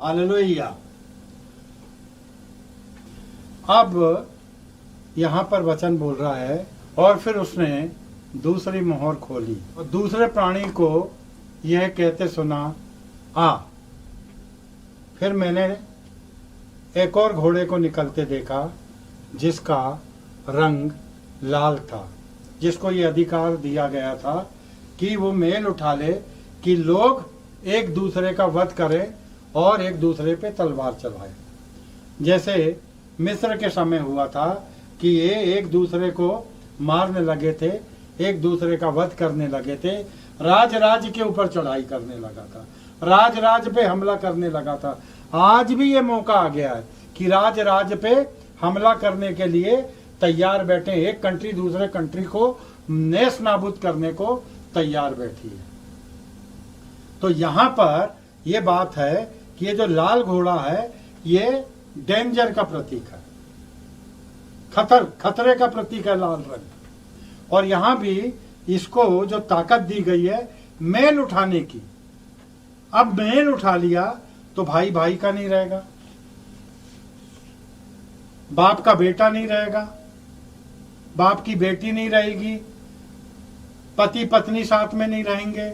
Hallelujah. अब यहाँ पर वचन बोल रहा है, और फिर उसने दूसरी मोहर खोली और दूसरे प्राणी को यह कहते सुना, आ। फिर मैंने एक और घोड़े को निकलते देखा जिसका रंग लाल था, जिसको ये अधिकार दिया गया था कि वो मेल उठा ले कि लोग एक दूसरे का वध करें और एक दूसरे पे तलवार चलाए। जैसे मिस्र के समय हुआ था कि ये एक दूसरे को मारने लगे थे, एक दूसरे का वध करने लगे थे, राज राज के ऊपर चढ़ाई करने लगा था, राज राज पे हमला करने लगा था। आज भी ये मौका आ गया है कि राज राज पे हमला करने के लिए तैयार बैठे। एक कंट्री दूसरे कंट्री को नेस नाबूद करने को तैयार बैठी है। तो यहां पर यह बात है कि ये जो लाल घोड़ा है ये डेंजर का प्रतीक है, खतरे का प्रतीक है लाल रंग। और यहां भी इसको जो ताकत दी गई है मेल उठाने की। अब मेल उठा लिया तो भाई भाई का नहीं रहेगा, बाप का बेटा नहीं रहेगा, बाप की बेटी नहीं रहेगी, पति पत्नी साथ में नहीं रहेंगे।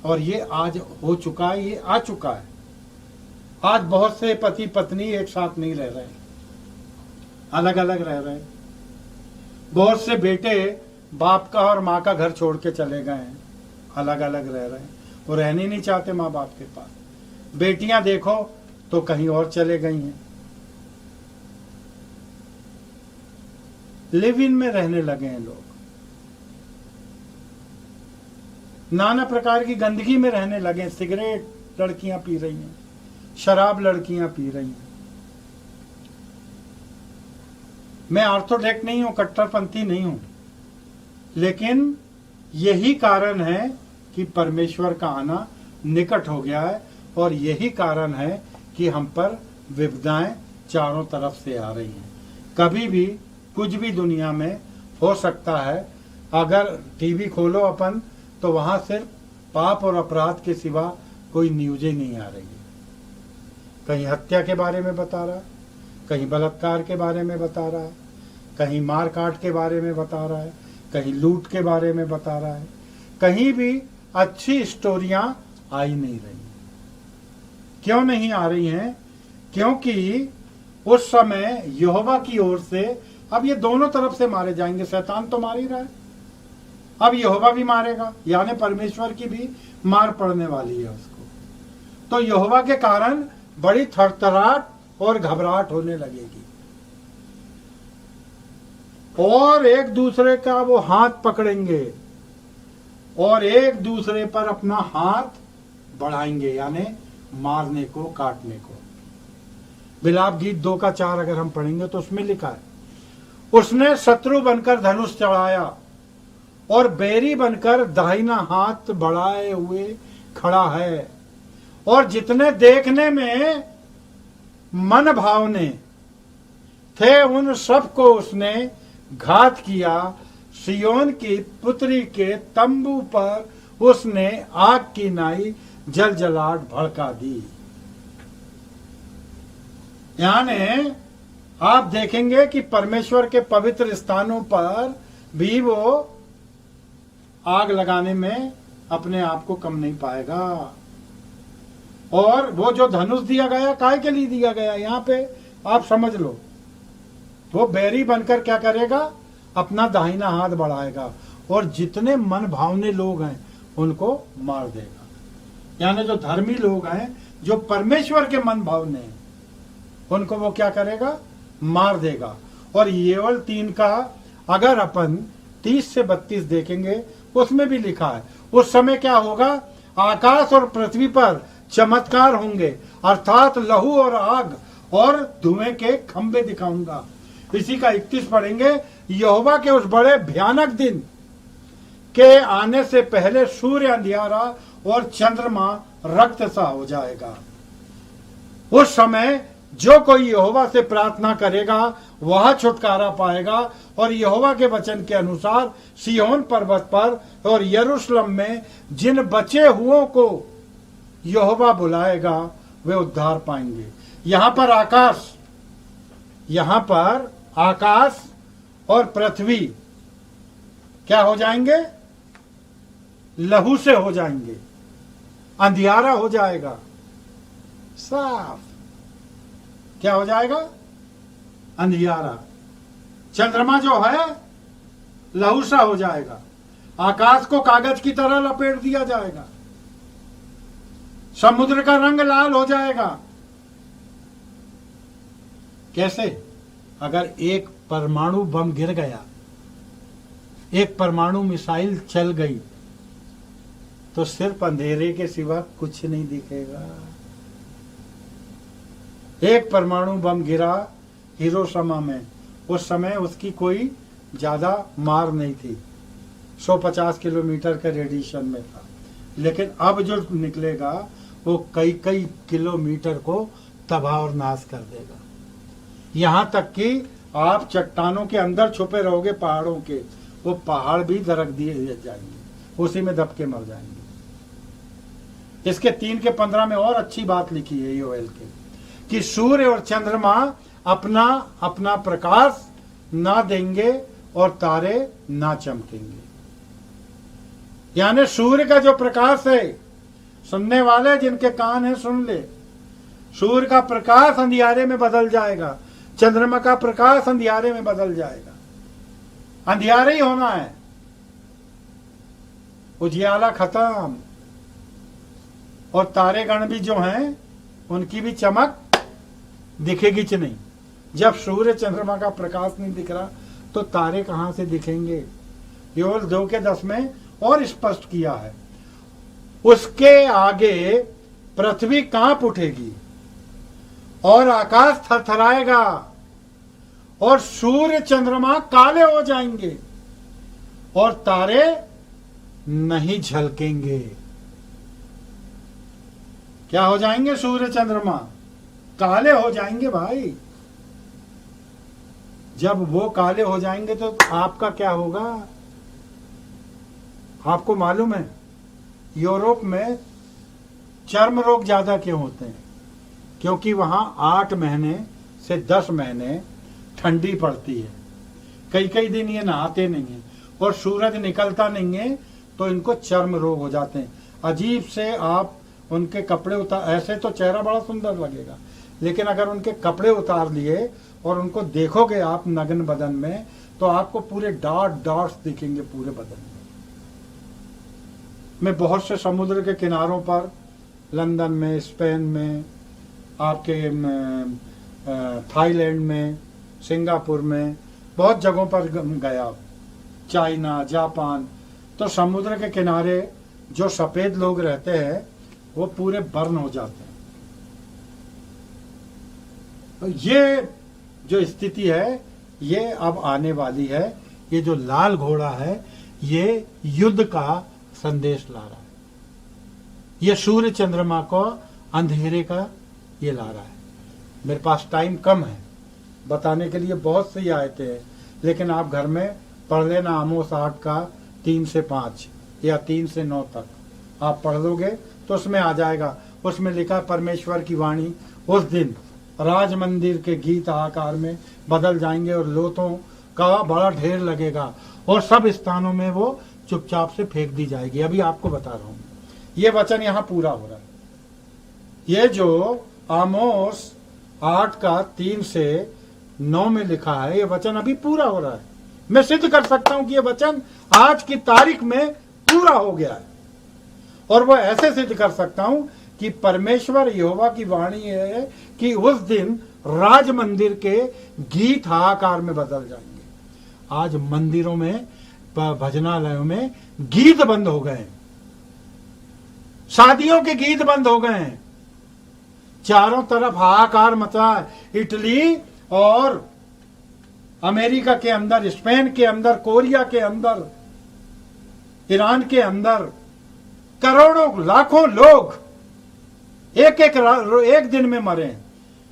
और ये आज हो चुका है, ये आ चुका है। आज बहुत से पति पत्नी एक साथ नहीं रह रहे, अलग अलग रह रहे। बहुत से बेटे बाप का और माँ का घर छोड़ के चले गए हैं, अलग अलग रह रहे हैं। वो रहने नहीं चाहते माँ बाप के पास। बेटियां देखो तो कहीं और चले गई हैं, लिव इन में रहने लगे हैं लोग, नाना प्रकार की गंदगी में रहने लगे हैं। सिगरेट लड़कियां पी रही हैं, शराब लड़कियां पी रही हैं। मैं ऑर्थोडॉक्स नहीं हूं, कट्टरपंथी नहीं हूं, लेकिन यही कारण है कि परमेश्वर का आना निकट हो गया है। और यही कारण है कि हम पर विपदाएं चारों तरफ से आ रही हैं। कभी भी कुछ भी दुनिया में हो सकता है। अगर टीवी खोलो अपन तो वहां सिर्फ पाप और अपराध के सिवा कोई न्यूज़ ही नहीं आ रही है। कहीं हत्या के बारे में बता रहा है, कहीं बलात्कार के बारे में बता रहा है, कहीं मार काट के बारे में बता रहा है, कहीं लूट के बारे में बता रहा है। कहीं भी अच्छी स्टोरियां आ ही नहीं रही। क्यों नहीं आ रही हैं? क्योंकि उस समय यहोवा की ओर से अब ये दोनों तरफ से मारे जाएंगे। शैतान तो मार ही रहा है, अब यहोवा भी मारेगा, यानी परमेश्वर की भी मार पड़ने वाली है उसको। तो यहोवा के कारण बड़ी थरथराहट और घबराहट होने लगेगी, और एक दूसरे का वो हाथ पकड़ेंगे और एक दूसरे पर अपना हाथ बढ़ाएंगे, यानी मारने को, काटने को। बिलाप गीत 2:4 अगर हम पढ़ेंगे तो उसमें लिखा है, उसने शत्रु बनकर धनुष चढ़ाया और बैरी बनकर दाहिना हाथ बढ़ाए हुए खड़ा है। और जितने देखने में मन भावने थे उन सबको उसने घात किया। सियोन की पुत्री के तंबू पर उसने आग की नाई जलजलाहट भड़का दी। यानी आप देखेंगे कि परमेश्वर के पवित्र स्थानों पर भी वो आग लगाने में अपने आप को कम नहीं पाएगा। और वो जो धनुष दिया गया, काहे के लिए दिया गया यहाँ पे आप समझ लो। वो बैरी बनकर क्या करेगा? अपना दाहिना हाथ बढ़ाएगा और जितने मन भावने लोग हैं उनको मार देगा। यानी जो धर्मी लोग हैं, जो परमेश्वर के मन भावने हैं, उनको वो क्या करेगा? मार देगा। और येवल 3 का अगर अपन 30 से 32 देखेंगे उसमें भी लिखा है, उस समय क्या होगा? आकाश और पृथ्वी पर चमत्कार होंगे, अर्थात लहू और आग और धुएं के खंभे दिखाऊंगा। इसी का 31 पढ़ेंगे, यहोवा के उस बड़े भयानक दिन के आने से पहले सूर्य अंधियारा और चंद्रमा रक्त सा हो जाएगा। उस समय जो कोई यहोवा से प्रार्थना करेगा वह छुटकारा पाएगा। और यहोवा के वचन के अनुसार सिय्योन पर्वत पर और यरूशलेम में जिन बचे हुओं को यहोवा बुलाएगा वे उद्धार पाएंगे। यहां पर आकाश और पृथ्वी क्या हो जाएंगे? लहू से हो जाएंगे, अंधियारा हो जाएगा, साफ क्या हो जाएगा? अंधियारा। चंद्रमा जो है लहू सा हो जाएगा, आकाश को कागज की तरह लपेट दिया जाएगा, समुद्र का रंग लाल हो जाएगा। कैसे? अगर एक परमाणु बम गिर गया, एक परमाणु मिसाइल चल गई, तो सिर्फ अंधेरे के सिवा कुछ नहीं दिखेगा। एक परमाणु बम गिरा हिरोशिमा में, उस समय उसकी कोई ज्यादा मार नहीं थी, 150 किलोमीटर के रेडिएशन में था, लेकिन अब जो निकलेगा वो कई कई किलोमीटर को तबाह और नाश कर देगा। यहां तक कि आप चट्टानों के अंदर छुपे रहोगे, पहाड़ों के, वो पहाड़ भी दरक दिए जाएंगे, उसी में दब के मर जाएंगे। इसके 3 के 15 में और अच्छी बात लिखी है योएल के, कि सूर्य और चंद्रमा अपना अपना प्रकाश ना देंगे और तारे ना चमकेंगे। यानी सूर्य का जो प्रकाश है, सुनने वाले जिनके कान है सुन ले, सूर्य का प्रकाश अंधियारे में बदल जाएगा, चंद्रमा का प्रकाश अंधियारे में बदल जाएगा। अंधियारे ही होना है, उजियाला खत्म। और तारेगण भी जो हैं उनकी भी चमक दिखेगी च नहीं। जब सूर्य चंद्रमा का प्रकाश नहीं दिख रहा तो तारे कहां से दिखेंगे? केवल 2 के 10 में और स्पष्ट किया है। उसके आगे पृथ्वी कांप उठेगी और आकाश थरथराएगा और सूर्य चंद्रमा काले हो जाएंगे और तारे नहीं झलकेंगे। क्या हो जाएंगे? सूर्य चंद्रमा काले हो जाएंगे भाई। जब वो काले हो जाएंगे तो आपका क्या होगा? आपको मालूम है यूरोप में चर्म रोग ज्यादा क्यों होते हैं? क्योंकि वहां 8 महीने से 10 महीने ठंडी पड़ती है, कई कई दिन ये नहाते नहीं है और सूरज निकलता नहीं है, तो इनको चर्म रोग हो जाते हैं। अजीब से आप उनके कपड़े उतार, ऐसे तो चेहरा बड़ा सुंदर लगेगा, लेकिन अगर उनके कपड़े उतार लिए और उनको देखोगे आप नग्न बदन में, तो आपको पूरे डॉट्स दिखेंगे पूरे बदन में। मैं बहुत से समुद्र के किनारों पर, लंदन में, स्पेन में, आपके थाईलैंड में, सिंगापुर में, बहुत जगहों पर गया, चाइना, जापान, तो समुद्र के किनारे जो सफेद लोग रहते हैं वो पूरे बर्न हो जाते हैं। तो ये जो स्थिति है ये अब आने वाली है। ये जो लाल घोड़ा है ये युद्ध का संदेश ला रहा है, ये सूर्य चंद्रमा को अंधेरे का ये ला रहा है। मेरे पास टाइम कम है, बताने के लिए बहुत सी आयतें हैं, लेकिन आप घर में पढ़ लेना आमोस 8 का 3 से 5 या 3 से 9 तक आप पढ़ लोगे तो उसमें आ जाएगा। उसमें लिखा परमेश्वर की वाणी उस दिन राज मंदिर के गीत आकार में बदल जाएंगे और लोथों का बड़ा ढेर लगेगा और सब स्थानों में वो चुपचाप से फेंक दी जाएगी। अभी आपको बता रहा हूं, ये वचन यहां पूरा हो रहा है। ये जो आमोस 8 का 3 से 9 में लिखा है, ये वचन अभी पूरा हो रहा है। मैं सिद्ध कर सकता हूं कि ये वचन आज की तारीख में पूरा हो गया है, और वो ऐसे सिद्ध कर सकता हूं कि परमेश्वर यहोवा की वाणी है कि उस दिन राज मंदिर के गीत हाहाकार में बदल जाएंगे। आज मंदिरों में, भजनालयों में गीत बंद हो गए, शादियों के गीत बंद हो गए हैं, चारों तरफ हाहाकार मचा है। इटली और अमेरिका के अंदर, स्पेन के अंदर, कोरिया के अंदर, ईरान के अंदर करोड़ों लाखों लोग एक दिन में मरे,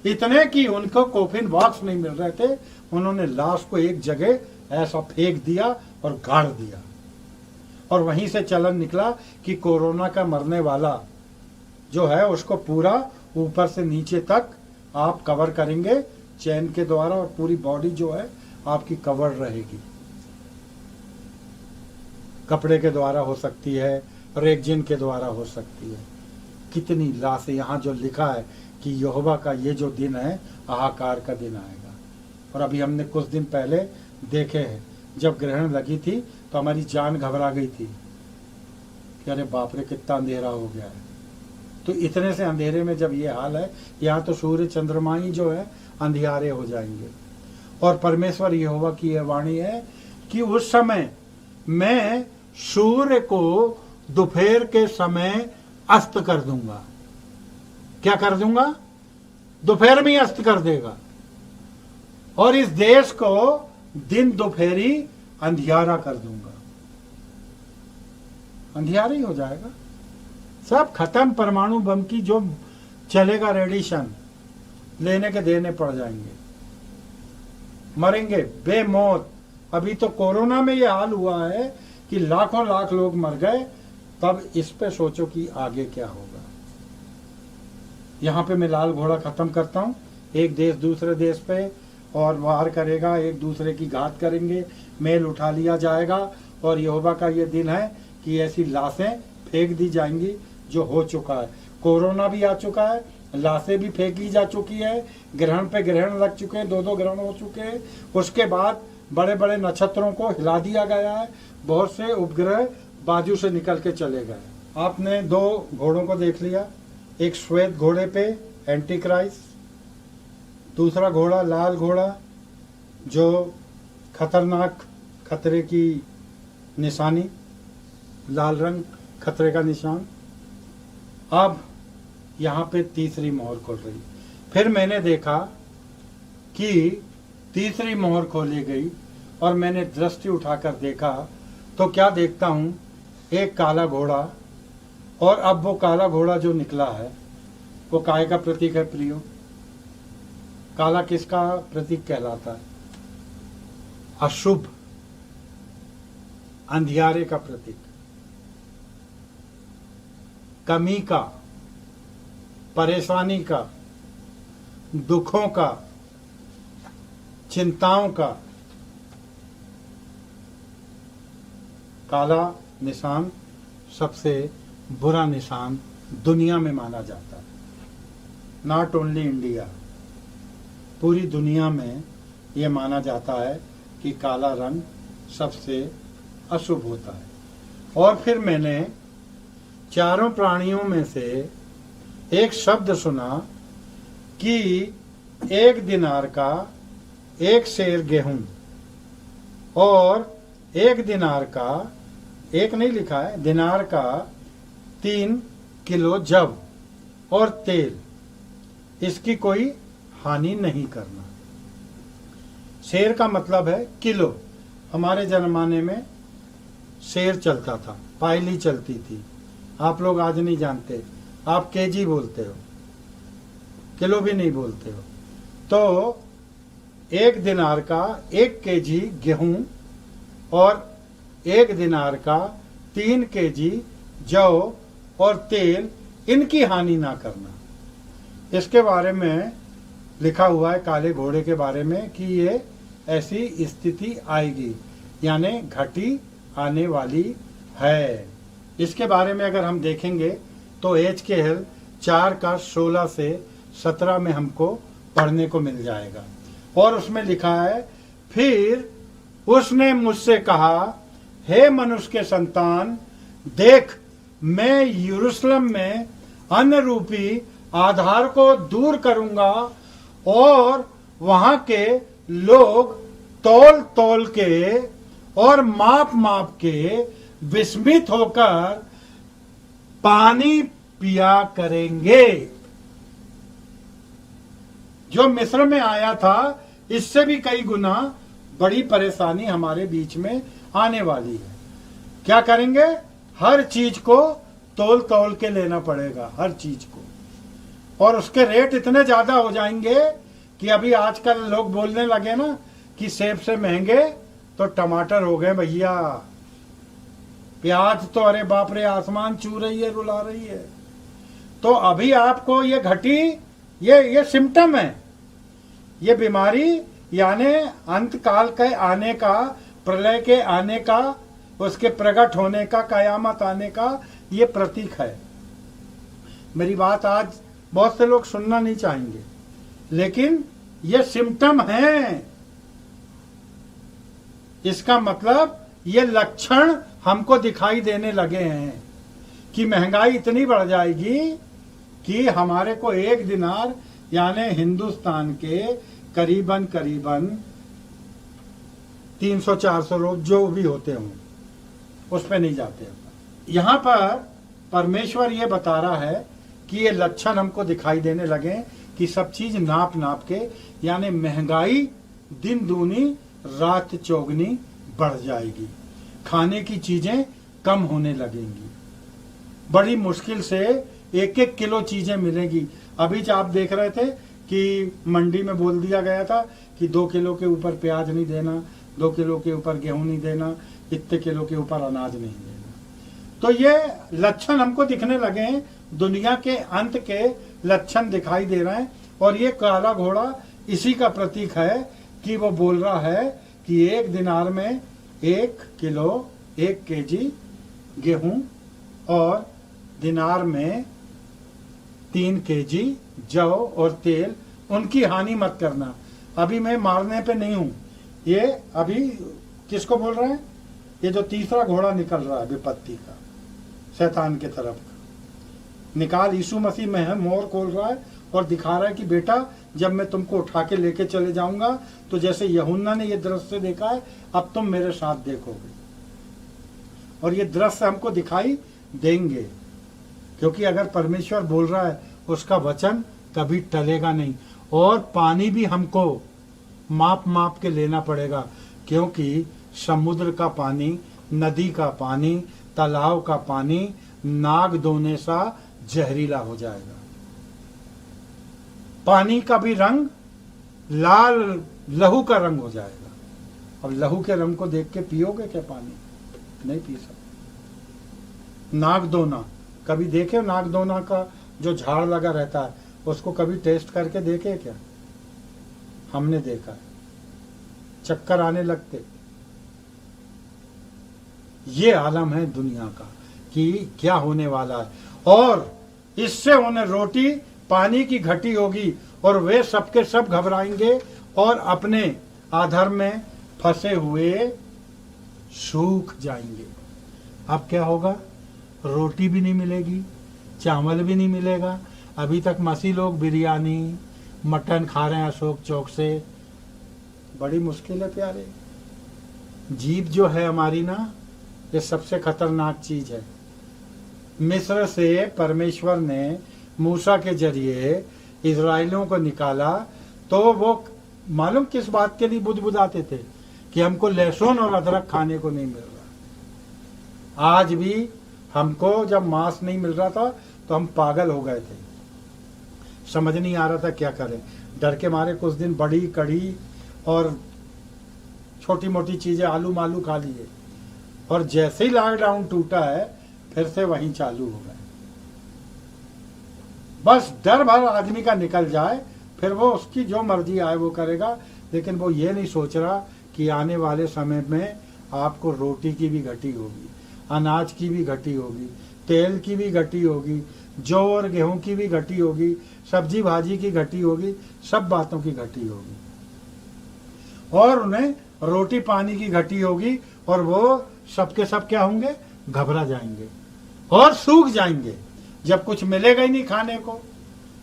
इतने कि उनको कोफिन बॉक्स नहीं मिल रहे थे। उन्होंने लाश को एक जगह ऐसा फेंक दिया और गाड़ दिया, और वहीं से चलन निकला कि कोरोना का मरने वाला जो है उसको पूरा ऊपर से नीचे तक आप कवर करेंगे चैन के द्वारा, और पूरी बॉडी जो है आपकी कवर रहेगी। कपड़े के द्वारा हो सकती है, रेगजिन के द्वारा हो सकती है। कितनी लाशें, यहाँ जो लिखा है कि यहोवा का ये जो दिन है हाहाकार का दिन आएगा। और अभी हमने कुछ दिन पहले देखे हैं, जब ग्रहण लगी थी तो हमारी जान घबरा गई थी कि अरे बाप रे कितना अंधेरा हो गया है। तो इतने से अंधेरे में जब ये हाल है, यहाँ तो सूर्य चंद्रमा ही जो है अंधियारे हो जाएंगे। और परमेश्वर यहोवा की यह वाणी है कि उस समय मैं सूर्य को दोपहर के समय अस्त कर दूंगा। क्या कर दूंगा? दोपहर में ही अस्त कर देगा। और इस देश को दिन दोपहरी अंधियारा कर दूंगा। अंधियारा ही हो जाएगा, सब खत्म। परमाणु बम की जो चलेगा रेडिएशन, लेने के देने पड़ जाएंगे, मरेंगे बेमौत। अभी तो कोरोना में ये हाल हुआ है कि लाखों लाख लोग मर गए, तब इस पे सोचो कि आगे क्या होगा। यहाँ पे मैं लाल घोड़ा खत्म करता हूँ। एक देश दूसरे देश पे और वार करेगा, एक दूसरे की घात करेंगे, मेल उठा लिया जाएगा। और यहोवा का ये दिन है कि ऐसी लाशें फेंक दी जाएंगी जो हो चुका है। कोरोना भी आ चुका है, लाशें भी फेंकी जा चुकी है, ग्रहण पे ग्रहण लग चुके हैं, 2-2 ग्रहण हो चुके हैं। उसके बाद बड़े बड़े नक्षत्रों को हिला दिया गया है, बहुत से उपग्रह बाजू से निकल के चले गए। आपने 2 घोड़ों को देख लिया, एक श्वेत घोड़े पे एंटी क्राइस्ट, दूसरा घोड़ा लाल घोड़ा जो खतरनाक, खतरे की निशानी, लाल रंग खतरे का निशान। अब यहाँ पे तीसरी मोहर खोल रही। फिर मैंने देखा कि तीसरी मोहर खोली गई और मैंने दृष्टि उठाकर देखा तो क्या देखता हूँ, एक काला घोड़ा। और अब वो काला घोड़ा जो निकला है वो काय का प्रतीक है प्रियो? काला किसका प्रतीक कहलाता है? अशुभ, अंधियारे का प्रतीक, कमी का, परेशानी का, दुखों का, चिंताओं का। काला निशान सबसे बुरा निशान दुनिया में माना जाता है। नॉट ओनली इंडिया, पूरी दुनिया में ये माना जाता है कि काला रंग सबसे अशुभ होता है। और फिर मैंने चारों प्राणियों में से एक शब्द सुना कि 1 दिनार का 1 सेर गेहूं, और 1 दिनार का, एक नहीं लिखा है, दिनार का 3 किलो जव और तेल, इसकी कोई हानि नहीं करना। शेर का मतलब है किलो। हमारे जमाने में शेर चलता था, पायली चलती थी। आप लोग आज नहीं जानते, आप केजी बोलते हो, किलो भी नहीं बोलते हो। तो 1 दिनार का 1 केजी गेहूं और 1 दिनार का 3 केजी जौ और तेल, इनकी हानि ना करना। इसके बारे में लिखा हुआ है काले घोड़े के बारे में कि ये ऐसी स्थिति आएगी, यानी घटी आने वाली है। इसके बारे में अगर हम देखेंगे तो एचकेएल 4 का 16 से 17 में हमको पढ़ने को मिल जाएगा। और उसमें लिखा है, फिर उसने मुझसे कहा, हे मनुष्य के संतान, देख मैं यरूशलेम में अन्न रूपी आधार को दूर करूंगा और वहां के लोग तौल तौल के और माप माप के विस्मित होकर पानी पिया करेंगे। जो मिस्र में आया था, इससे भी कई गुना बड़ी परेशानी हमारे बीच में आने वाली है। क्या करेंगे? हर चीज को तौल तौल के लेना पड़ेगा, हर चीज को। और उसके रेट इतने ज्यादा हो जाएंगे कि अभी आजकल लोग बोलने लगे ना कि सेब से महंगे तो टमाटर हो गए भैया। प्याज तो अरे बाप रे आसमान छू रही है, रुला रही है। तो अभी आपको ये घटी, ये सिम्टम है, ये बीमारी यानी अंत काल के आने का, प्रलय के आने का, उसके प्रकट होने का, कयामत आने का ये प्रतीक है। मेरी बात आज बहुत से लोग सुनना नहीं चाहेंगे, लेकिन ये सिम्टम है। इसका मतलब ये लक्षण हमको दिखाई देने लगे हैं कि महंगाई इतनी बढ़ जाएगी कि हमारे को 1 दिनार यानी हिंदुस्तान के करीबन 300-400 रोज जो भी होते हों उस पे नहीं जाते। यहाँ पर परमेश्वर ये बता रहा है कि ये लक्षण हमको दिखाई देने लगे कि सब चीज नाप नाप के, यानी महंगाई दिन दूनी रात चौगनी बढ़ जाएगी, खाने की चीजें कम होने लगेंगी, बड़ी मुश्किल से 1-1 किलो चीजें मिलेगी। अभी आप देख रहे थे कि मंडी में बोल दिया गया था कि 2 किलो के ऊपर प्याज नहीं देना, 2 किलो के ऊपर गेहूं नहीं देना, इतने किलो के ऊपर अनाज नहीं देना। तो ये लक्षण हमको दिखने लगे हैं, दुनिया के अंत के लक्षण दिखाई दे रहे हैं। और ये काला घोड़ा इसी का प्रतीक है कि वो बोल रहा है कि 1 दिनार में 1 किलो 1 केजी गेहूं और दिनार में 3 केजी जौ और तेल, उनकी हानि मत करना। अभी मैं मारने पे नहीं हूं, ये अभी किसको बोल रहे हैं? ये जो तीसरा घोड़ा निकल रहा है विपत्ति का, शैतान के तरफ का निकाल, यीशु मसीह में है, मोहर खोल रहा है और दिखा रहा है कि बेटा जब मैं तुमको उठा के लेके चले जाऊंगा तो जैसे यूहन्ना ने ये दृश्य देखा है, अब तुम मेरे साथ देखोगे। और ये दृश्य हमको दिखाई देंगे, क्योंकि अगर परमेश्वर बोल रहा है उसका वचन कभी टलेगा नहीं। और पानी भी हमको माप माप के लेना पड़ेगा, क्योंकि समुद्र का पानी, नदी का पानी, तालाब का पानी नाग दोने सा जहरीला हो जाएगा। पानी का भी रंग लाल लहू का रंग हो जाएगा। अब लहू के रंग को देख के पियोगे क्या पानी? नहीं पी सकते। नागदोना कभी देखे? नागदोना का जो झाड़ लगा रहता है उसको कभी टेस्ट करके देखे क्या? हमने देखा है, चक्कर आने लगते। ये आलम है दुनिया का कि क्या होने वाला है। और इससे उन्हें रोटी पानी की घटी होगी और वे सबके सब घबराएंगे और अपने अधर्म में फंसे हुए सूख जाएंगे। अब क्या होगा? रोटी भी नहीं मिलेगी, चावल भी नहीं मिलेगा। अभी तक मसीह लोग बिरयानी मटन खा रहे हैं अशोक चौक से, बड़ी मुश्किल है प्यारे। जीभ जो है हमारी ना, ये सबसे खतरनाक चीज है। मिस्र से परमेश्वर ने मूसा के जरिए इजराइलियों को निकाला तो वो मालूम किस बात के लिए बुदबुदाते थे कि हमको लहसुन और अदरक खाने को नहीं मिल रहा। आज भी हमको जब मांस नहीं मिल रहा था तो हम पागल हो गए थे, समझ नहीं आ रहा था क्या करें। डर के मारे कुछ दिन बड़ी कड़ी और छोटी मोटी चीजें आलू मालू खा लिए, और जैसे ही लॉकडाउन टूटा है फिर से वहीं चालू हो गए। बस डर भर आदमी का निकल जाए, फिर वो उसकी जो मर्जी आए वो करेगा। लेकिन वो ये नहीं सोच रहा कि आने वाले समय में आपको रोटी की भी घटी होगी, अनाज की भी घटी होगी, तेल की भी घटी होगी, जौ और गेहूं की भी घटी होगी, सब्जी भाजी की घटी होगी, सब बातों की घटी होगी। और उन्हें रोटी पानी की घटी होगी और वो सबके सब क्या होंगे? घबरा जाएंगे और सूख जाएंगे। जब कुछ मिलेगा ही नहीं खाने को,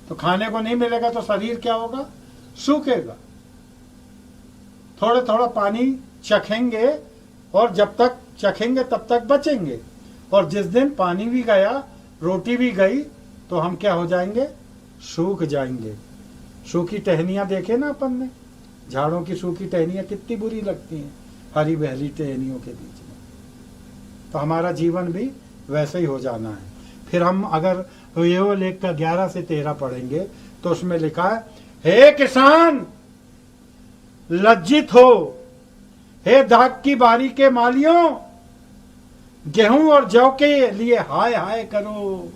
तो खाने को नहीं मिलेगा तो शरीर क्या होगा? सूखेगा। थोड़ा थोड़ा पानी चखेंगे और जब तक चखेंगे तब तक बचेंगे, और जिस दिन पानी भी गया, रोटी भी गई, तो हम क्या हो जाएंगे? सूख जाएंगे। सूखी टहनियां देखे ना अपन ने, झाड़ों की सूखी टहनियां कितनी बुरी लगती हैं हरी बहरी टहनियों के बीच में। तो हमारा जीवन भी वैसे ही हो जाना है। फिर हम अगर यो लेख का 11 से 13 पढ़ेंगे तो उसमें लिखा है, हे किसान लज्जित हो, हे दाख की बारी के मालियों गेहूं और जौ के लिए हाय हाय करो,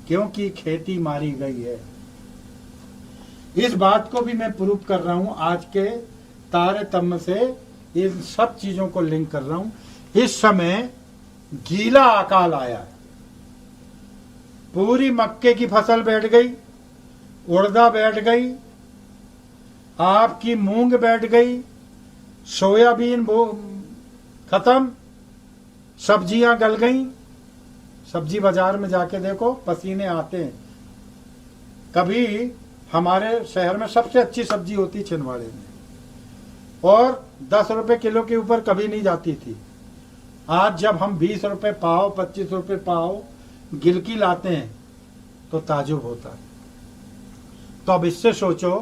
क्योंकि खेती मारी गई है। इस बात को भी मैं प्रूव कर रहा हूं आज के तारतम्य से, इन सब चीजों को लिंक कर रहा हूं। इस समय गीला अकाल आया है, पूरी मक्के की फसल बैठ गई, उड़दा बैठ गई, आपकी मूंग बैठ गई, सोयाबीन खत्म, सब्जियां गल गई। सब्जी बाजार में जाके देखो, पसीने आते हैं। कभी हमारे शहर में सबसे अच्छी सब्जी होती छिंदवाड़े में, और 10 रुपए किलो के ऊपर कभी नहीं जाती थी। आज जब हम 20 रुपए पाव, 25 रुपए पाव गिलकी लाते हैं तो ताजुब होता है। तो अब इससे सोचो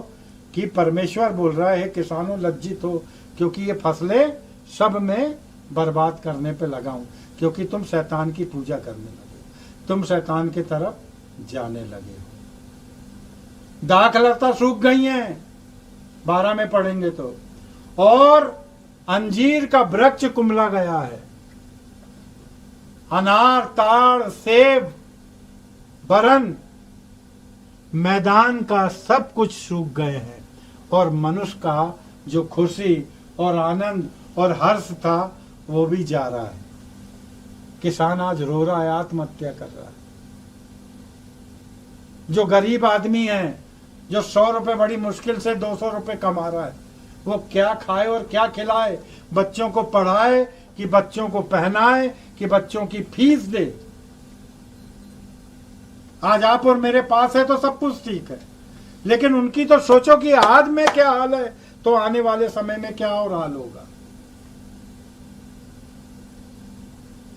कि परमेश्वर बोल रहा है, किसानों लज्जित हो, क्योंकि ये फसलें सब में बर्बाद करने पे लगा हूं, क्योंकि तुम शैतान की पूजा करने लगे, तुम शैतान की तरफ जाने लगे हो। दाखलता सूख गई हैं, 12 में पढ़ेंगे तो, और अंजीर का वृक्ष कुम्हला गया है। अनार, ताड़, सेब, बरन, मैदान का सब कुछ सूख गए हैं, और मनुष्य का जो खुशी और आनंद और हर्ष था वो भी जा रहा है। किसान आज रो रहा है, आत्महत्या कर रहा है। जो गरीब आदमी है, जो 100 रुपए बड़ी मुश्किल से 200 रुपए कमा रहा है, वो क्या खाए और क्या खिलाए, बच्चों को पढ़ाए कि बच्चों को पहनाए कि बच्चों की फीस दे। आज आप और मेरे पास है तो सब कुछ ठीक है, लेकिन उनकी तो सोचो कि आज में क्या हाल है तो आने वाले समय में क्या और हाल होगा।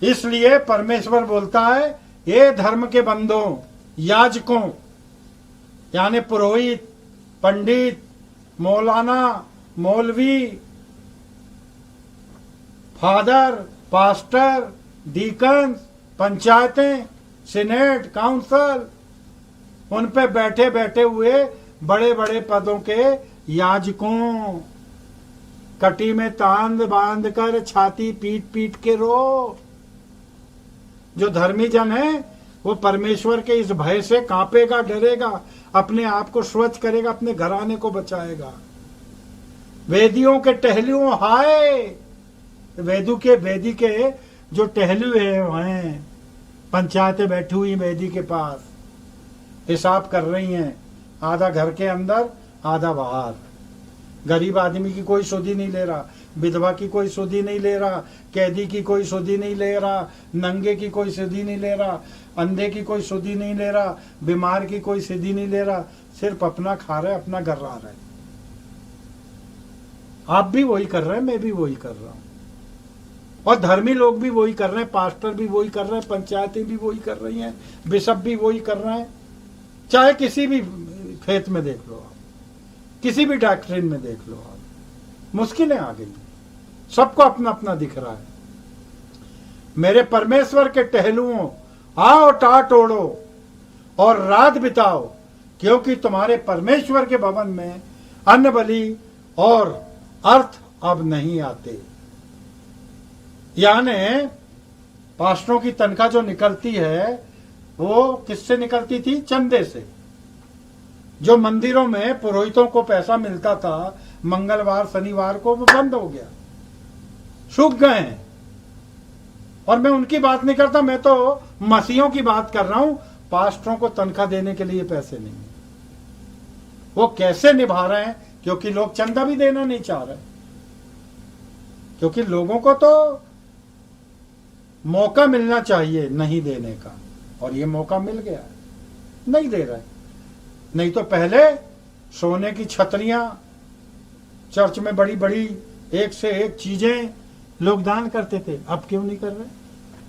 इसलिए परमेश्वर बोलता है, ये धर्म के बंदों, याजकों यानी पुरोहित, पंडित, मौलाना, मौलवी, फादर, पास्टर, डीकन, पंचायतें, सीनेट, काउंसिल, उन पे बैठे बैठे हुए बड़े बड़े पदों के याजकों, कटी में तांद बांध कर छाती पीट पीट के रो। जो धर्मी जन है वो परमेश्वर के इस भय से कांपेगा, डरेगा, अपने आप को स्वच्छ करेगा, अपने घराने को बचाएगा। वेदियों के टहलुओं हाय, वेदी के जो टहलू हैं, पंचायतें बैठी हुई वेदी के पास हिसाब कर रही हैं, आधा घर के अंदर आधा बाहर। गरीब आदमी की कोई सुधि नहीं ले रहा, विधवा की कोई सुधि नहीं ले रहा, कैदी की कोई सुधि नहीं ले रहा, नंगे की कोई सुधि नहीं ले रहा, अंधे की कोई सुधि नहीं ले रहा, बीमार की कोई सुधि नहीं ले रहा, सिर्फ अपना खा रहे, अपना घर रहा रहे। आप भी वही कर रहे हैं, मैं भी वही कर रहा हूं, और धर्मी लोग भी वही कर रहे हैं, पास्टर भी वही कर रहे हैं, पंचायतें भी वही कर रही हैं, बिशप भी वही कर रहे हैं। चाहे किसी भी फेथ में देख लो आप, किसी भी डॉक्ट्रिन में देख लो आप, मुश्किलें आ गई, सबको अपना अपना दिख रहा है। मेरे परमेश्वर के टहलुओं, आओ टाट ओढ़ो और रात बिताओ, क्योंकि तुम्हारे परमेश्वर के भवन में अन्न बलि और अर्थ अब नहीं आते। यानी पास्टरों की तनख्वाह जो निकलती है वो किससे निकलती थी? चंदे से। जो मंदिरों में पुरोहितों को पैसा मिलता था मंगलवार शनिवार को, वो बंद हो गया, सूख गए हैं। और मैं उनकी बात नहीं करता, मैं तो मसीहों की बात कर रहा हूं। पास्टरों को तनख्वाह देने के लिए पैसे नहीं, वो कैसे निभा रहे हैं? क्योंकि लोग चंदा भी देना नहीं चाह रहे, क्योंकि लोगों को तो मौका मिलना चाहिए नहीं देने का, और ये मौका मिल गया, नहीं दे रहे। नहीं तो पहले सोने की छतरियां, चर्च में बड़ी बड़ी एक से एक चीजें लोग दान करते थे, अब क्यों नहीं कर रहे?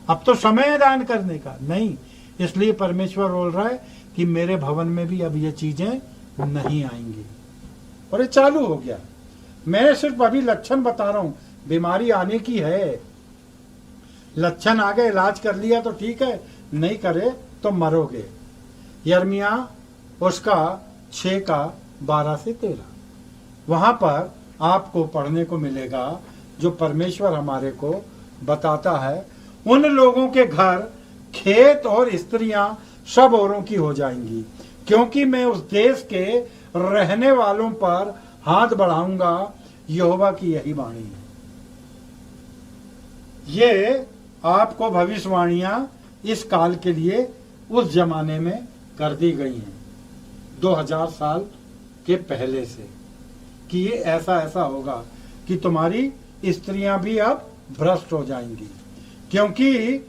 अब तो समय है दान करने का। नहीं, इसलिए परमेश्वर बोल रहा है कि मेरे भवन में भी अब ये चीजें नहीं आएंगी, और ये चालू हो गया। मैं सिर्फ अभी लक्षण बता रहा हूं, बीमारी आने की है, लक्षण आ गए, इलाज कर लिया तो ठीक है, नहीं करे तो मरोगे। यर्मिया उसका 6:12-13 वहां पर आपको पढ़ने को मिलेगा, जो परमेश्वर हमारे को बताता है, उन लोगों के घर खेत और स्त्रियां सब औरों की हो जाएंगी, क्योंकि मैं उस देश के रहने वालों पर हाथ बढ़ाऊंगा। यहोवा की यही वाणी है। ये आपको भविष्यवाणियां इस काल के लिए उस जमाने में कर दी गई हैं 2000 साल के पहले से, कि ये ऐसा ऐसा होगा कि तुम्हारी स्त्रियां भी अब भ्रष्ट हो जाएंगी, क्योंकि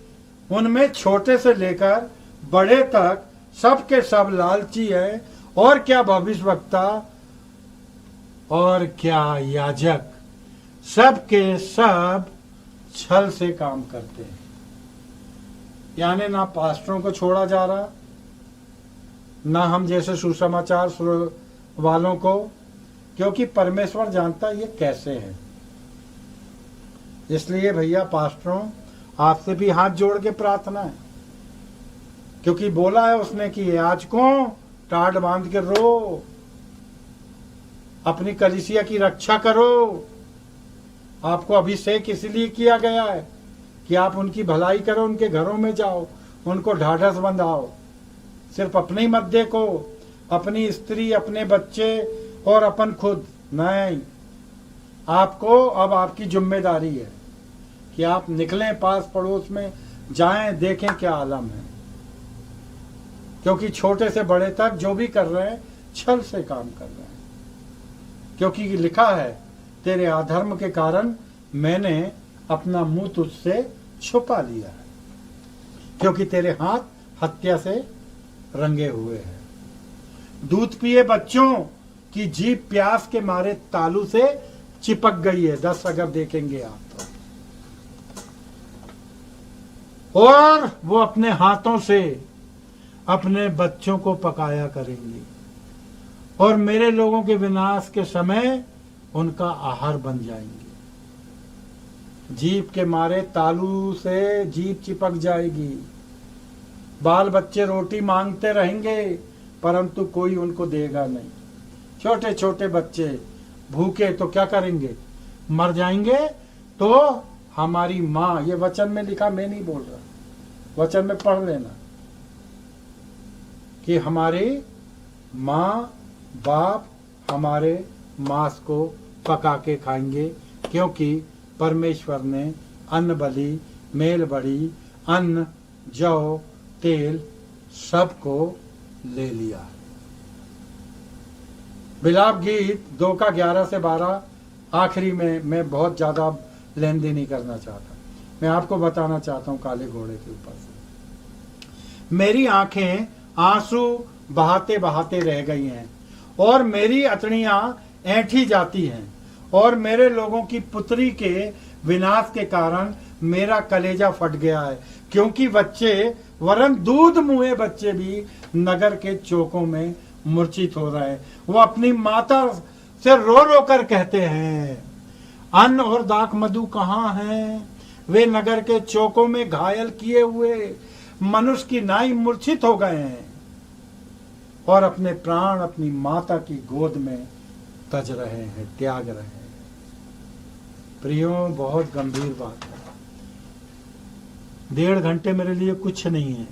उनमें छोटे से लेकर बड़े तक सबके सब लालची है, और क्या भविष्यवक्ता और क्या याजक, सबके सब छल से काम करते हैं। यानी ना पास्टरों को छोड़ा जा रहा, ना हम जैसे सुसमाचार वालों को, क्योंकि परमेश्वर जानता ये कैसे है। इसलिए भैया पास्टरों, आपसे भी हाथ जोड़ के प्रार्थना है, क्योंकि बोला है उसने कि याजकों टाट बांध के रो, अपनी कलीसिया की रक्षा करो। आपको अभिषेक इसलिए किया गया है कि आप उनकी भलाई करो, उनके घरों में जाओ, उनको ढाढ़स बंधाओ। सिर्फ अपने ही मत देखो, अपनी स्त्री, अपने बच्चे और अपन खुद नहीं। आपको अब आपकी जिम्मेदारी है कि आप निकलें, पास पड़ोस में जाएं, देखें क्या आलम है, क्योंकि छोटे से बड़े तक जो भी कर रहे हैं छल से काम कर रहे हैं। क्योंकि लिखा है, तेरे अधर्म के कारण मैंने अपना मुंह तुझसे छुपा लिया है, क्योंकि तेरे हाथ हत्या से रंगे हुए हैं। दूध पिए बच्चों की जीभ प्यास के मारे तालू से चिपक गई है। 10 अगर देखेंगे आप तो, और वो अपने हाथों से अपने बच्चों को पकाया करेंगी, और मेरे लोगों के विनाश के समय उनका आहार बन जाएंगे। जीभ के मारे तालू से जीभ चिपक जाएगी। बाल बच्चे रोटी मांगते रहेंगे, परंतु कोई उनको देगा नहीं। छोटे छोटे बच्चे भूखे तो क्या करेंगे, मर जाएंगे। तो हमारी माँ, ये वचन में लिखा, मैं नहीं बोल रहा, वचन में पढ़ लेना, कि हमारी माँ बाप हमारे मांस को पका के खाएंगे, क्योंकि परमेश्वर ने अन्न बलि, मेल बलि, अन्न, जौ, तेल सबको ले लिया। बिलाप गीत 2 का 11 से 12 आखिरी में मैं बहुत ज्यादा लेन देन नहीं करना चाहता, मैं आपको बताना चाहता हूं काले घोड़े के ऊपर से। मेरी आंखें आंसू बहाते बहाते रह गई हैं, और मेरी अतड़ियां ऐंठी जाती हैं, और मेरे लोगों की पुत्री के विनाश के कारण मेरा कलेजा फट गया है, क्योंकि बच्चे, वरन दूध मुहे बच्चे भी नगर के चौकों में मूर्छित हो रहे हैं। वो अपनी माता से रो रो कर कहते हैं, अन्न और दाख मधु कहाँ हैं? वे नगर के चौकों में घायल किए हुए मनुष्य की नाई मूर्छित हो गए हैं, और अपने प्राण अपनी माता की गोद में तज रहे हैं, त्याग रहे हैं। प्रियो, बहुत गंभीर बात है। 1.5 घंटे मेरे लिए कुछ नहीं है,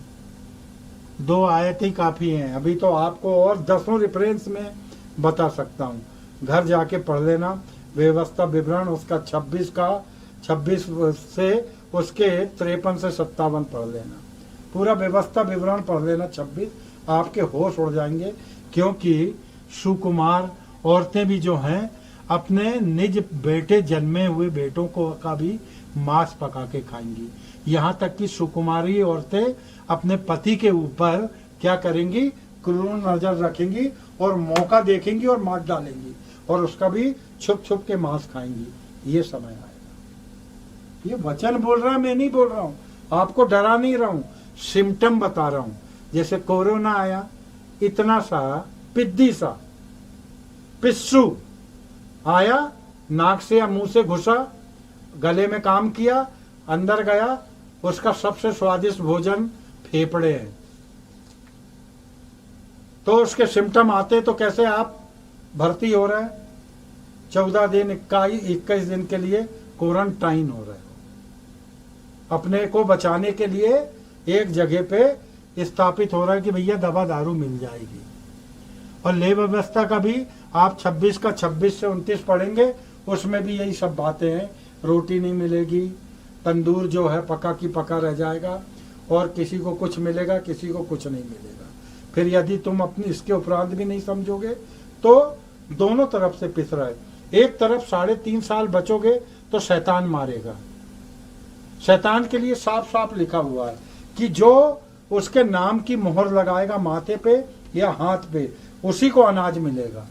2 आयतें काफी हैं। अभी तो आपको और 10 रेफरेंस में बता सकता हूँ, घर जाके पढ़ लेना। व्यवस्था विवरण उसका 26 से उसके 53 से 57 पढ़ लेना। पूरा व्यवस्था विवरण पढ़ लेना 26, आपके होश उड़ जाएंगे। क्योंकि सुकुमार औरतें भी जो हैं, अपने निज बेटे, जन्मे हुए बेटों को का भी मांस पका के खाएंगी। यहाँ तक कि सुकुमारी औरतें अपने पति के ऊपर क्या करेंगी, क्रूर नजर रखेंगी, और मौका देखेंगी और मार डालेंगी, और उसका भी छुप छुप के मांस खाएंगी। ये समय आएगा। ये वचन बोल रहा है, मैं नहीं बोल रहा हूँ, आपको डरा नहीं रहा हूँ, सिम्टम बता रहा हूँ। जैसे कोरोना आया, इतना सा पिद्दी सा पिस्सू आया, नाक से या मुंह से घुसा, गले में काम किया, अंदर गया, उसका सबसे स्वादिष्ट भोजन फेफड़े हैं। तो उसके सिम्टम आते तो कैसे आप भर्ती हो रहे हैं, 14 दिन 21 दिन के लिए क्वारंटाइन हो रहे हो। अपने को बचाने के लिए एक जगह पे स्थापित हो रहा है कि भैया दवा दारू मिल जाएगी। और लेह व्यवस्था का भी आप 26 का 26 से 29 पढ़ेंगे, उसमें भी यही सब बातें हैं। रोटी नहीं मिलेगी, तंदूर जो है पका की पका रह जाएगा, और किसी को कुछ मिलेगा, किसी को कुछ नहीं मिलेगा। फिर यदि तुम अपनी इसके उपरांत भी नहीं समझोगे तो दोनों तरफ से पिस रहा है। एक तरफ 3.5 साल बचोगे तो शैतान मारेगा। शैतान के लिए साफ साफ लिखा हुआ है कि जो उसके नाम की मोहर लगाएगा माथे पे या हाथ पे, उसी को अनाज मिलेगा,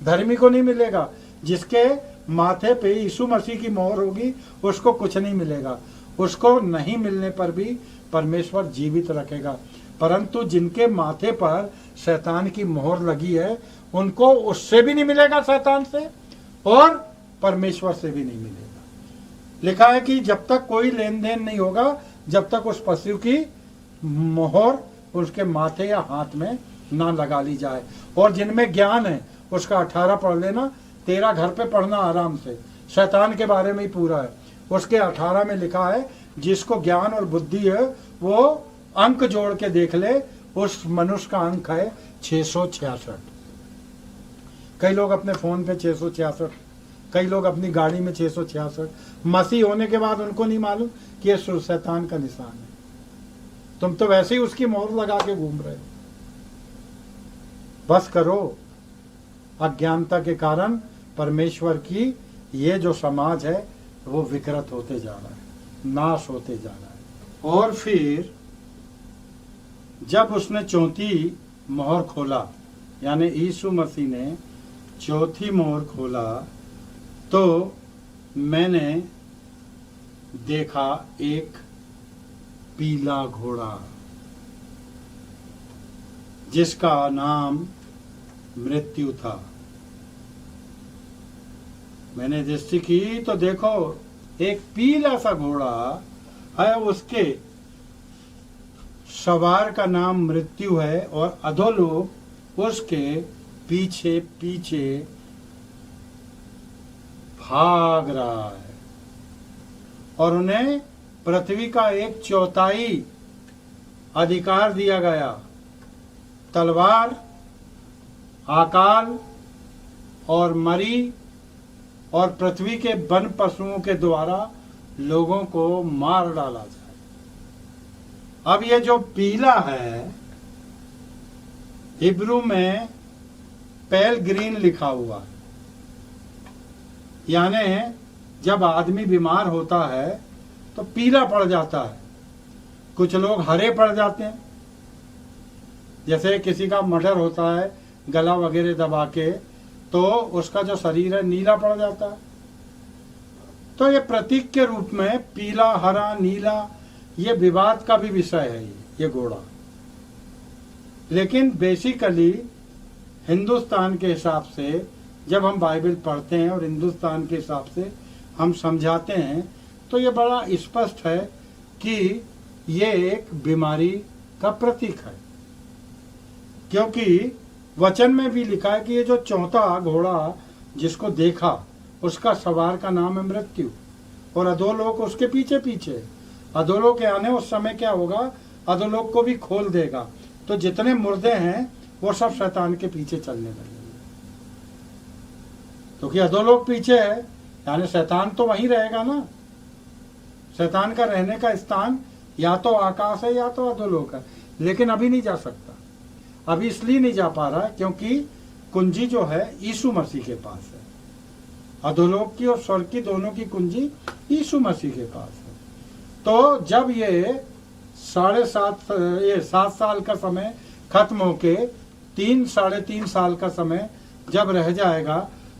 धर्मी को नहीं मिलेगा। जिसके माथे पे यीशु मसीह की मोहर होगी उसको कुछ नहीं मिलेगा। उसको नहीं मिलने पर भी परमेश्वर जीवित रखेगा, परंतु जिनके माथे पर शैतान की मोहर लगी है उनको उससे भी नहीं मिलेगा, शैतान से और परमेश्वर से भी नहीं मिलेगा। लिखा है कि जब तक कोई लेन देन नहीं होगा, जब तक उस पशु की मोहर उसके माथे या हाथ में ना लगा ली जाए। और जिनमें ज्ञान है उसका 18 पढ़ लेना, तेरा घर पे पढ़ना आराम से, शैतान के बारे में ही पूरा है। उसके 18 में लिखा है जिसको ज्ञान और बुद्धि है वो अंक जोड़ के देख ले, उस मनुष्य का अंक है 666। कई लोग अपने फोन पे 666, कई लोग अपनी गाड़ी में 666। मसीह होने के बाद उनको नहीं मालूम कि ये शैतान का निशान है। तुम तो वैसे ही उसकी मोहर लगा के घूम रहे हो। बस करो, अज्ञानता के कारण परमेश्वर की ये जो समाज है वो विकृत होते जा रहा है, नाश होते जा रहा है। और फिर जब उसने चौथी मोहर खोला, यानी यीशु मसीह ने चौथी मोहर खोला, तो मैंने देखा एक पीला घोड़ा जिसका नाम मृत्यु था। मैंने दृष्टि की तो देखो एक पीला सा घोड़ा है, उसके सवार का नाम मृत्यु है और अधोलोक उसके पीछे पीछे भाग रहा है। और उन्हें पृथ्वी का 1/4 अधिकार दिया गया। तलवार, अकाल और मरी और पृथ्वी के वन पशुओं के द्वारा लोगों को मार डाला जाए। अब ये जो पीला है, हिब्रू में पेल ग्रीन लिखा हुआ है, यानी जब आदमी बीमार होता है तो पीला पड़ जाता है। कुछ लोग हरे पड़ जाते हैं, जैसे किसी का मर्डर होता है गला वगैरह दबा के, तो उसका जो शरीर है नीला पड़ जाता है। तो ये प्रतीक के रूप में पीला, हरा, नीला, ये विवाद का भी विषय है ये घोड़ा। लेकिन बेसिकली हिंदुस्तान के हिसाब से जब हम बाइबल पढ़ते हैं और हिंदुस्तान के हिसाब से हम समझाते हैं तो ये बड़ा स्पष्ट है कि ये एक बीमारी का प्रतीक है। क्योंकि वचन में भी लिखा है कि ये जो चौथा घोड़ा जिसको देखा उसका सवार का नाम है मृत्यु और अधोलोक उसके पीछे पीछे। अधोलोक आने उस समय क्या होगा, अधोलोक को भी खोल देगा, तो जितने मुर्दे हैं वो सब शैतान के पीछे चलने लगेंगे। क्योंकि अधोलोक पीछे है, यानी शैतान तो वहीं रहेगा ना। शैतान का रहने का स्थान या तो आकाश है या तो अधोलोक है, लेकिन अभी नहीं जा सकता। अभी इसलिए नहीं जा पा रहा है क्योंकि कुंजी जो है यीशु मसीह के पास है। अधोलोक की और स्वर्ग की दोनों की कुंजी यीशु मसीह के पास है। तो जब ये 7 साल का समय खत्म होके 3-3.5 साल का समय जब रह जाएगा,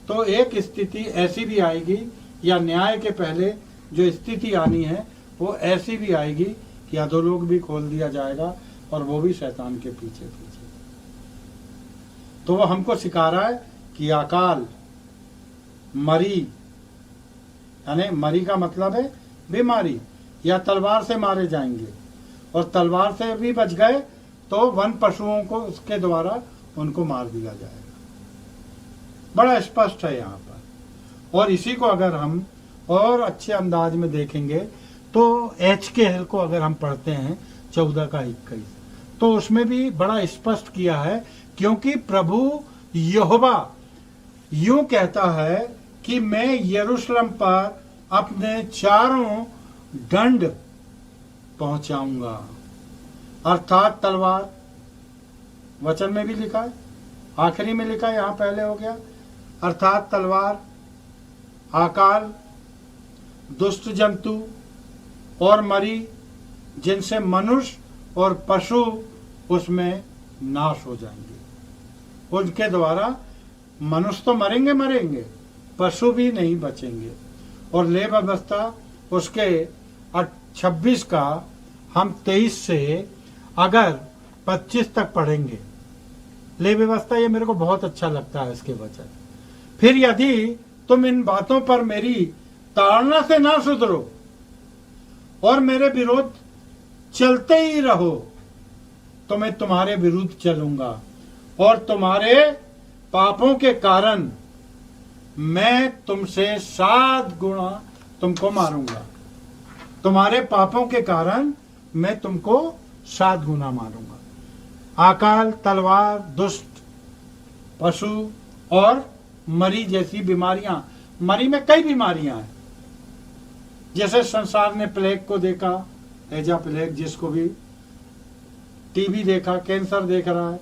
तो एक स्थिति ऐसी भी आएगी, या न्याय के पहले जो स्थिति आनी है वो ऐसी भी आएगी कि अधोलोक भी खोल दिया जाएगा और वो भी शैतान के पीछे पीछे। तो वो हमको सिखा रहा है कि अकाल, मरी, यानी मरी का मतलब है बीमारी, या तलवार से मारे जाएंगे, और तलवार से भी बच गए तो वन पशुओं को उसके द्वारा उनको मार दिया जाएगा। बड़ा स्पष्ट है यहाँ पर। और इसी को अगर हम और अच्छे अंदाज में देखेंगे तो HKL को अगर हम पढ़ते हैं 14 का 21, तो उसमें भी बड़ा स्पष्ट किया है, क्योंकि प्रभु यहोवा यूं कहता है कि मैं यरूशलेम पर अपने चारों दंड पहुंचाऊंगा, अर्थात तलवार। वचन में भी लिखा है, आखिरी में लिखा है, यहां पहले हो गया, अर्थात तलवार, अकाल, दुष्ट जंतु और मरी, जिनसे मनुष्य और पशु उसमें नाश हो इनके उनके द्वारा मनुष्य तो मरेंगे, पशु भी नहीं बचेंगे। और ले व्यवस्था उसके 26 का हम 23 से अगर 25 तक पढ़ेंगे। ले व्यवस्था ये मेरे को बहुत अच्छा लगता है इसके वचन। फिर यदि तुम इन बातों पर मेरी ताड़ना से ना सुधरो और मेरे विरुद्ध चलते ही रहो, तो मैं तुम्हारे विरुद्ध चलूंगा और तुम्हारे पापों के कारण मैं तुमसे 7 गुना तुमको मारूंगा। तुम्हारे पापों के कारण मैं तुमको 7 गुना मारूंगा। अकाल, तलवार, दुष्ट पशु और मरी जैसी बीमारियां। मरी में कई बीमारियां हैं, जैसे संसार ने प्लेग को देखा, एजा प्लेग, जिसको भी टीबी देखा, कैंसर देख रहा है।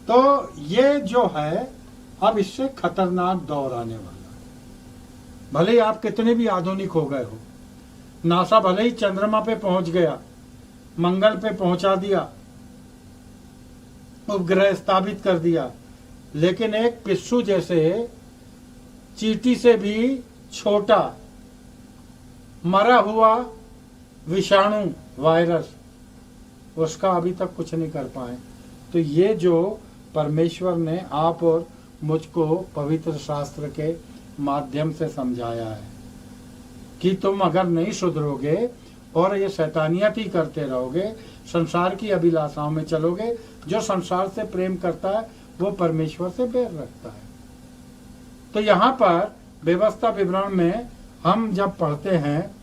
तो ये जो है अब इससे खतरनाक दौर आने वाला है। भले ही आप कितने भी आधुनिक हो गए हो, नासा भले ही चंद्रमा पे पहुंच गया, मंगल पे पहुंचा दिया, उपग्रह स्थापित कर दिया, लेकिन एक पिस्सू जैसे चींटी से भी छोटा मरा हुआ विषाणु वायरस, उसका अभी तक कुछ नहीं कर पाए। तो ये जो परमेश्वर ने आप और मुझको पवित्र शास्त्र के माध्यम से समझाया है कि तुम अगर नहीं सुधरोगे और ये शैतानियत ही करते रहोगे, संसार की अभिलाषाओं में चलोगे, जो संसार से प्रेम करता है वो परमेश्वर से बैर रखता है। तो यहाँ पर व्यवस्था विवरण में हम जब पढ़ते हैं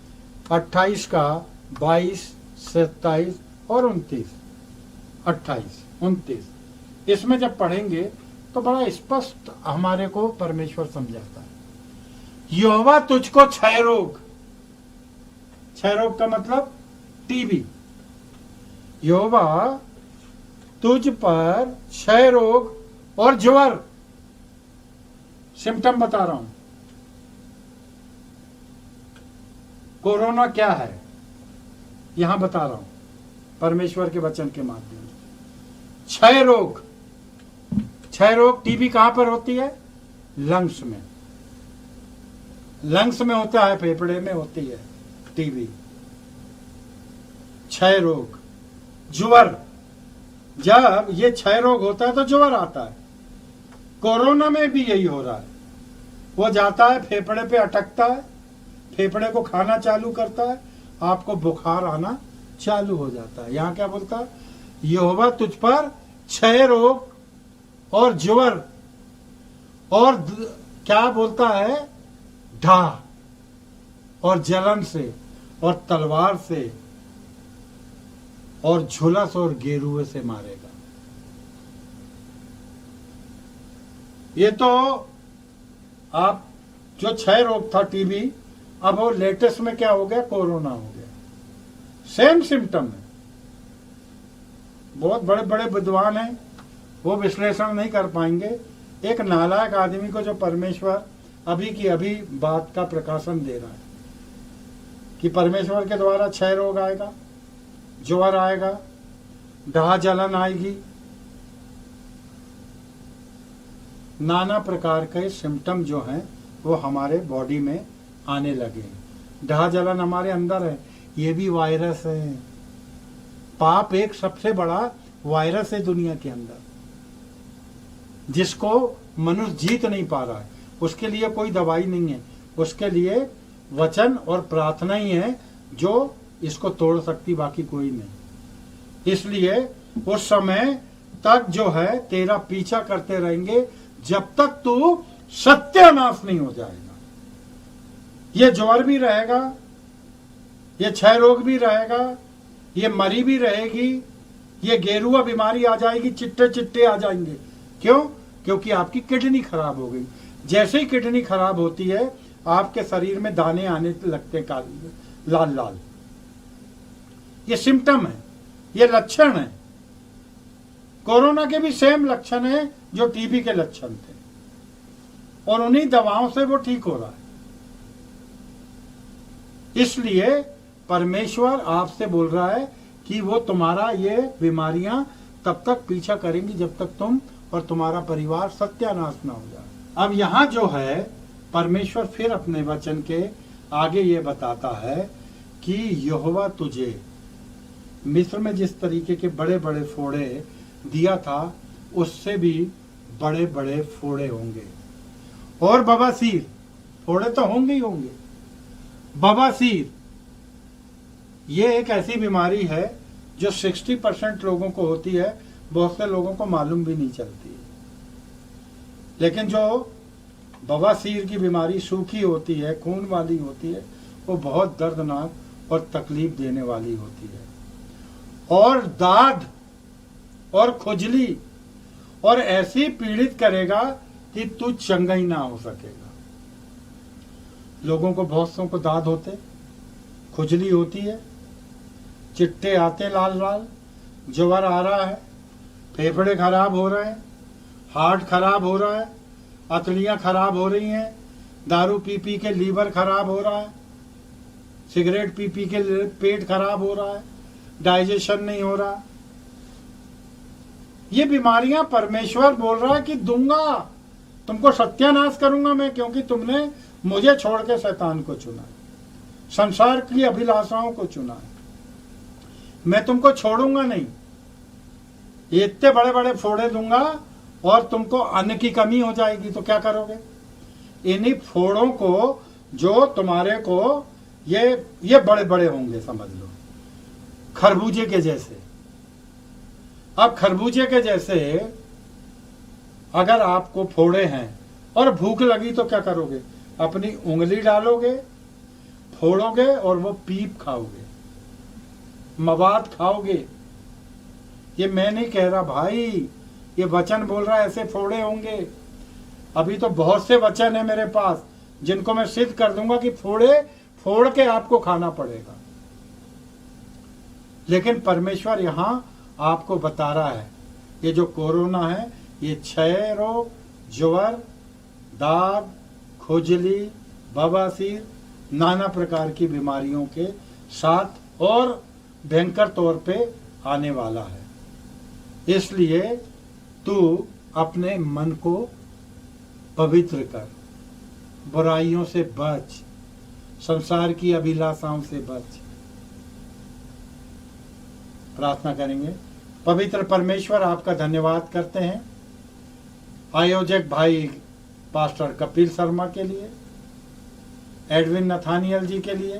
28 का 22, 27 और 29, 28, 29, इसमें जब पढ़ेंगे तो बड़ा स्पष्ट हमारे को परमेश्वर समझाता है। यहोवा तुझको क्षय रोग का मतलब टीबी, यहोवा तुझ पर क्षय रोग और ज्वर, सिम्टम बता रहा हूं। कोरोना क्या है यहां बता रहा हूं परमेश्वर के वचन के माध्यम से। क्षय रोग, टीबी कहां पर होती है? लंग्स में। लंग्स में होता है, फेफड़े में होती है टीबी। क्षय रोग, ज्वर, जब ये क्षय रोग होता है तो ज्वर आता है। कोरोना में भी यही हो रहा है, वो जाता है फेफड़े पे अटकता है, फेफड़े को खाना चालू करता है, आपको बुखार आना चालू हो जाता है। यहां क्या बोलता है? यहोवा तुझ पर क्षय रोग और ज्वर और क्या बोलता है? ढाह और जलन से और तलवार से और झुलस और गेरुए से मारेगा। ये तो आप जो क्षय रोग था टीबी, अब वो लेटेस्ट में क्या हो गया? कोरोना हो गया। सेम सिम्टम है। बहुत बड़े बड़े विद्वान हैं, वो विश्लेषण नहीं कर पाएंगे। एक नालायक आदमी को जो परमेश्वर अभी की अभी बात का प्रकाशन दे रहा है कि परमेश्वर के द्वारा क्षय रोग आएगा, ज्वर आएगा, डाह जलन आएगी, नाना प्रकार के सिम्टम जो हैं वो हमारे बॉडी में आने लगे। डाह जलन हमारे अंदर है, ये भी वायरस है। पाप एक सबसे बड़ा वायरस है दुनिया के अंदर, जिसको मनुष्य जीत नहीं पा रहा है। उसके लिए कोई दवाई नहीं है, उसके लिए वचन और प्रार्थना ही है जो इसको तोड़ सकती, बाकी कोई नहीं। इसलिए उस समय तक जो है तेरा पीछा करते रहेंगे जब तक तू सत्यानाश नहीं हो जाएगा। ये ज्वर भी रहेगा, ये क्षय रोग भी रहेगा, ये मरी भी रहेगी, ये गेरुआ बीमारी आ जाएगी, चिट्टे चिट्टे आ जाएंगे। क्यों? क्योंकि आपकी किडनी खराब हो गई। जैसे ही किडनी खराब होती है आपके शरीर में दाने आने लगते हैं, लाल लाल। ये सिम्टम है, ये लक्षण है। कोरोना के भी सेम लक्षण है जो टीबी के लक्षण थे, और उन्हीं दवाओं से वो ठीक हो रहा है। इसलिए परमेश्वर आपसे बोल रहा है कि वो तुम्हारा ये बीमारियां तब तक पीछा करेंगी जब तक तुम और तुम्हारा परिवार सत्यानाश ना हो जाए। अब यहां जो है परमेश्वर फिर अपने वचन के आगे ये बताता है कि यहोवा तुझे मिस्र में जिस तरीके के बड़े बड़े फोड़े दिया था उससे भी बड़े बड़े फोड़े होंगे। और बवासीर, फोड़े तो होंगे ही होंगे। बवासीर ये एक ऐसी बीमारी है जो 60% लोगों को होती है, बहुत से लोगों को मालूम भी नहीं चलती। लेकिन जो बवासीर की बीमारी सूखी होती है, खून वाली होती है, वो बहुत दर्दनाक और तकलीफ देने वाली होती है। और दाद और खुजली और ऐसी पीड़ित करेगा कि तू चंगा ही ना हो सकेगा। लोगों को, बहुत सौ को दाद होते, खुजली होती है, चिट्टे आते लाल लाल, ज्वर आ रहा है, फेफड़े खराब हो रहे हैं, हार्ट खराब हो रहा है, अतड़ियाँ खराब हो रही हैं, दारू पी पी के लीवर खराब हो रहा है, सिगरेट पी पी के पेट खराब हो रहा है, डाइजेशन नहीं हो रहा। ये बीमारियां परमेश्वर बोल रहा है कि दूंगा, तुमको सत्यानाश करूंगा मैं, क्योंकि तुमने मुझे छोड़ के शैतान को चुना, संसार की अभिलाषाओं को चुना है। मैं तुमको छोड़ूंगा नहीं। ये इतने बड़े बड़े फोड़े दूंगा और तुमको अन्न की कमी हो जाएगी तो क्या करोगे? इन्हीं फोड़ों को जो तुम्हारे को ये बड़े बड़े होंगे, समझ लो खरबूजे के जैसे। अब खरबूजे के जैसे अगर आपको फोड़े हैं और भूख लगी तो क्या करोगे? अपनी उंगली डालोगे, फोड़ोगे और वो पीप खाओगे, मवाद खाओगे। ये मैं नहीं कह रहा भाई, ये वचन बोल रहा है ऐसे फोड़े होंगे। अभी तो बहुत से वचन है मेरे पास जिनको मैं सिद्ध कर दूंगा कि फोड़े फोड़ के आपको खाना पड़ेगा। लेकिन परमेश्वर यहां आपको बता रहा है ये जो कोरोना है ये क्षय रोग, ज्वर, दाद, खुजली, बवासीर, नाना प्रकार की बीमारियों के साथ और भयंकर तौर पे आने वाला है। इसलिए तू अपने मन को पवित्र कर, बुराइयों से बच, संसार की अभिलाषाओं से बच। प्रार्थना करेंगे। पवित्र परमेश्वर, आपका धन्यवाद करते हैं आयोजक भाई पास्टर कपिल शर्मा के लिए, एडविन नथानियल जी के लिए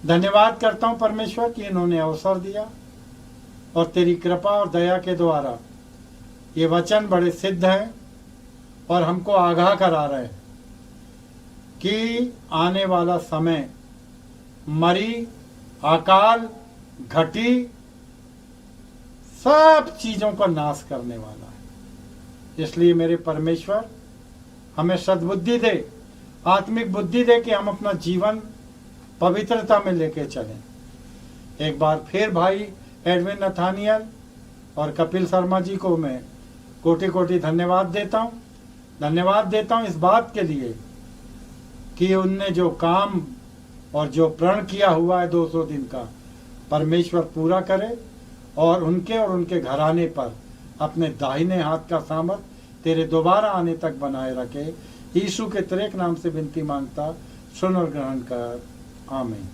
धन्यवाद करता हूं परमेश्वर कि इन्होंने अवसर दिया और तेरी कृपा और दया के द्वारा ये वचन बड़े सिद्ध हैं और हमको आगाह करा रहे हैं कि आने वाला समय मरी, अकाल, घटी सब चीजों का नाश करने वाला है। इसलिए मेरे परमेश्वर हमें सद्बुद्धि दे, आत्मिक बुद्धि दे कि हम अपना जीवन पवित्रता में लेके चलें। एक बार फिर भाई एडविन नथानियल और कपिल शर्मा जी को मैं कोटि कोटि धन्यवाद देता हूँ। धन्यवाद देता हूँ इस बात के लिए कि उनने जो काम और जो प्रण किया हुआ है 200 दिन का, परमेश्वर पूरा करे और उनके घराने पर अपने दाहिने हाथ का सामर्थ तेरे दोबारा आने तक बनाए रखे। यीशु के त्रेक नाम से विनती मांगता, सुन और ग्रहण कर। आमीन।